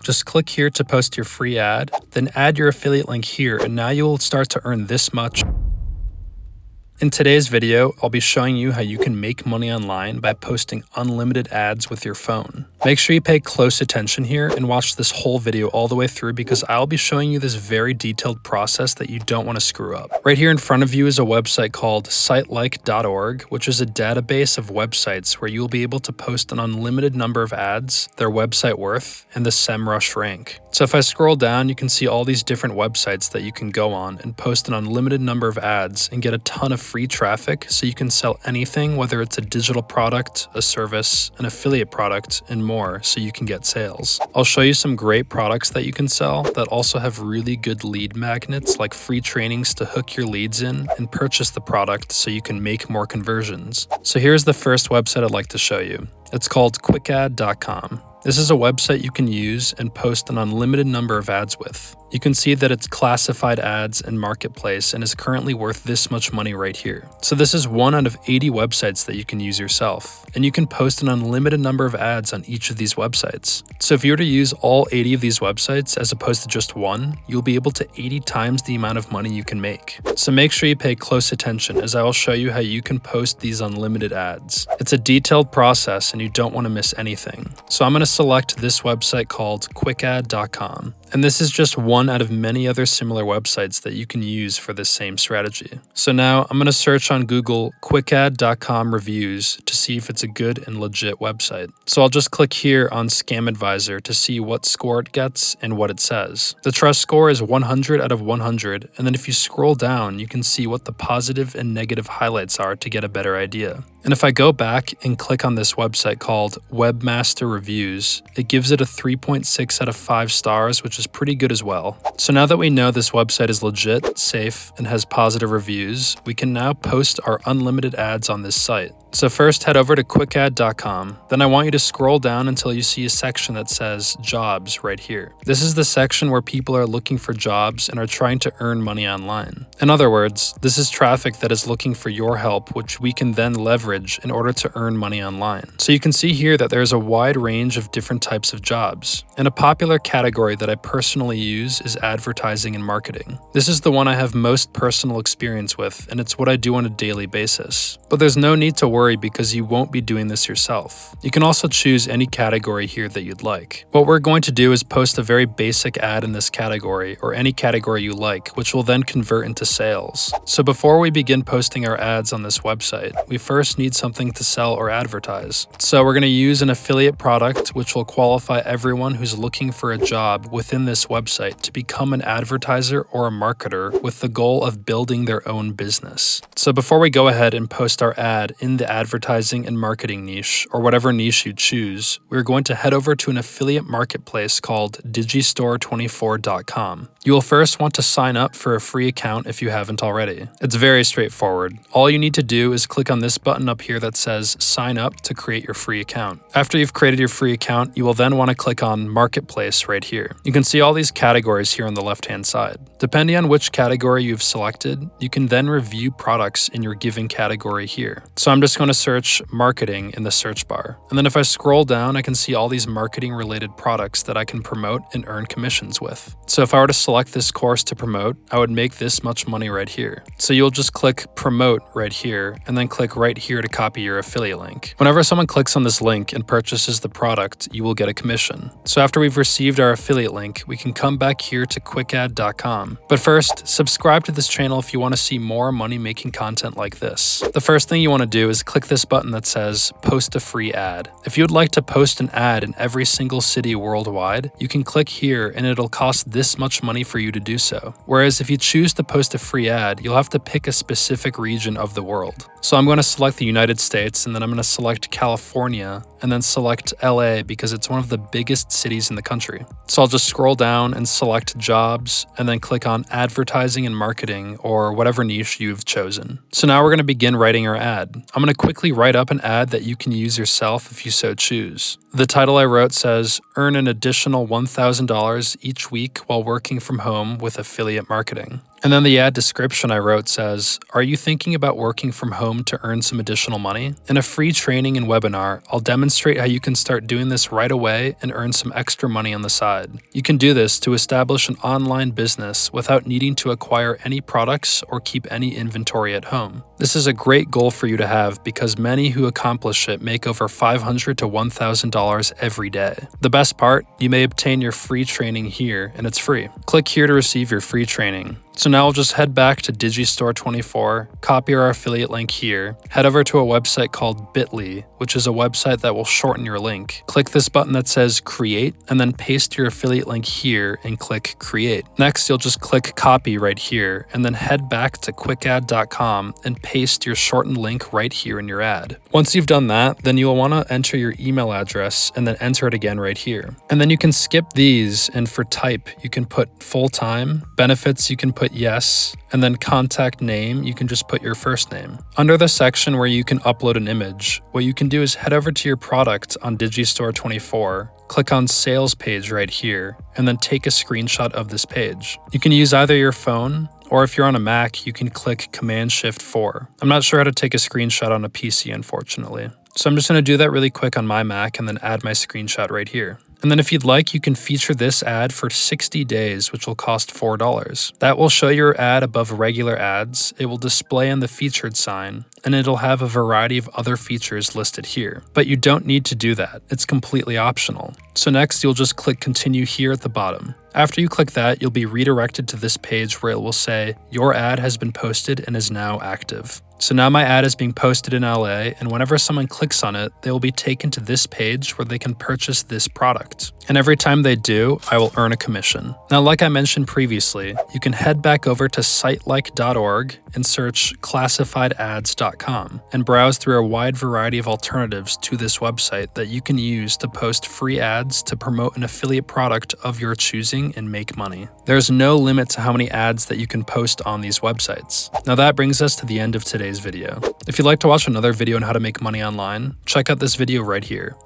Just click here to post your free ad, then add your affiliate link here, and now you will start to earn this much. In today's video, I'll be showing you how you can make money online by posting unlimited ads with your phone. Make sure you pay close attention here and watch this whole video all the way through because I'll be showing you this very detailed process that you don't want to screw up. Right here in front of you is a website called sitelike.org, which is a database of websites where you'll be able to post an unlimited number of ads, their website worth, and the SEMrush rank. So if I scroll down, you can see all these different websites that you can go on and post an unlimited number of ads and get a ton of free traffic so you can sell anything, whether it's a digital product, a service, an affiliate product, and more so you can get sales. I'll show you some great products that you can sell that also have really good lead magnets like free trainings to hook your leads in and purchase the product so you can make more conversions. So here's the first website I'd like to show you. It's called quickad.com. This is a website you can use and post an unlimited number of ads with. You can see that it's classified ads and marketplace and is currently worth this much money right here. So this is one out of 80 websites that you can use yourself, and you can post an unlimited number of ads on each of these websites. So if you were to use all 80 of these websites as opposed to just one, you'll be able to 80 times the amount of money you can make. So make sure you pay close attention as I will show you how you can post these unlimited ads. It's a detailed process and you don't want to miss anything. So I'm going to select this website called quickad.com. And this is just one out of many other similar websites that you can use for this same strategy. So now I'm going to search on Google quickad.com reviews to see if it's a good and legit website. So I'll just click here on Scam Advisor to see what score it gets and what it says. The trust score is 100 out of 100, and then if you scroll down, you can see what the positive and negative highlights are to get a better idea. And if I go back and click on this website called Webmaster Reviews, it gives it a 3.6 out of 5 stars, which is pretty good as well. So now that we know this website is legit, safe, and has positive reviews, we can now post our unlimited ads on this site. So first head over to quickad.com. Then I want you to scroll down until you see a section that says Jobs right here. This is the section where people are looking for jobs and are trying to earn money online. In other words, this is traffic that is looking for your help, which we can then leverage in order to earn money online. So you can see here that there's a wide range of different types of jobs. And a popular category that I personally use is advertising and marketing. This is the one I have most personal experience with, and it's what I do on a daily basis. But there's no need to worry because you won't be doing this yourself. You can also choose any category here that you'd like. What we're going to do is post a very basic ad in this category or any category you like, which will then convert into sales. So before we begin posting our ads on this website, we first need something to sell or advertise. So we're going to use an affiliate product which will qualify everyone who's looking for a job within this website to become an advertiser or a marketer with the goal of building their own business. So before we go ahead and post our ad in the advertising and marketing niche, or whatever niche you choose, we're going to head over to an affiliate marketplace called digistore24.com. You will first want to sign up for a free account if you haven't already. It's very straightforward. All you need to do is click on this button up here that says sign up to create your free account. After you've created your free account, you will then want to click on Marketplace right here. You can see all these categories here on the left-hand side. Depending on which category you've selected, you can then review products in your given category here. So I'm just going to search marketing in the search bar. And then if I scroll down, I can see all these marketing related products that I can promote and earn commissions with. So if I were to select this course to promote, I would make this much money right here. So you'll just click promote right here and then click right here to copy your affiliate link. Whenever someone clicks on this link and purchases the product, you will get a commission. So after we've received our affiliate link, we can come back here to quickad.com. But first, subscribe to this channel if you want to see more money-making content like this. The first thing you want to do is click this button that says post a free ad. If you would like to post an ad in every single city worldwide, you can click here and it'll cost this much money for you to do so. Whereas if you choose to post a free ad, you'll have to pick a specific region of the world. So I'm going to select the United States and then I'm going to select California and then select LA because it's one of the biggest cities in the country. So I'll just scroll down and select jobs and then click on advertising and marketing or whatever niche you've chosen. So now we're going to begin writing our ad. I'm going to quickly write up an ad that you can use yourself if you so choose. The title I wrote says, "Earn an additional $1,000 each week while working from home with affiliate marketing." And then the ad description I wrote says, "Are you thinking about working from home to earn some additional money? In a free training and webinar, I'll demonstrate how you can start doing this right away and earn some extra money on the side. You can do this to establish an online business without needing to acquire any products or keep any inventory at home. This is a great goal for you to have because many who accomplish it make over $500 to $1,000 every day. The best part, you may obtain your free training here and it's free. Click here to receive your free training." So now we'll just head back to Digistore24, copy our affiliate link here, head over to a website called Bitly, which is a website that will shorten your link. Click this button that says Create, and then paste your affiliate link here and click Create. Next, you'll just click Copy right here, and then head back to quickad.com and paste your shortened link right here in your ad. Once you've done that, then you'll want to enter your email address and then enter it again right here. And then you can skip these, and for type, you can put full-time, benefits you can put yes, and then contact name, you can just put your first name. Under the section where you can upload an image, what you can do is head over to your product on Digistore24, click on Sales page right here, and then take a screenshot of this page. You can use either your phone, or if you're on a Mac, you can click Command-Shift-4. I'm not sure how to take a screenshot on a PC, unfortunately. So I'm just going to do that really quick on my Mac and then add my screenshot right here. And then if you'd like, you can feature this ad for 60 days, which will cost $4. That will show your ad above regular ads, it will display on the featured sign, and it'll have a variety of other features listed here. But you don't need to do that, it's completely optional. So next, you'll just click Continue here at the bottom. After you click that, you'll be redirected to this page where it will say, "Your ad has been posted and is now active." So now my ad is being posted in LA, and whenever someone clicks on it, they will be taken to this page where they can purchase this product. And every time they do, I will earn a commission. Now, like I mentioned previously, you can head back over to sitelike.org and search classifiedads.com and browse through a wide variety of alternatives to this website that you can use to post free ads to promote an affiliate product of your choosing and make money. There's no limit to how many ads that you can post on these websites. Now that brings us to the end of today's video. If you'd like to watch another video on how to make money online, check out this video right here.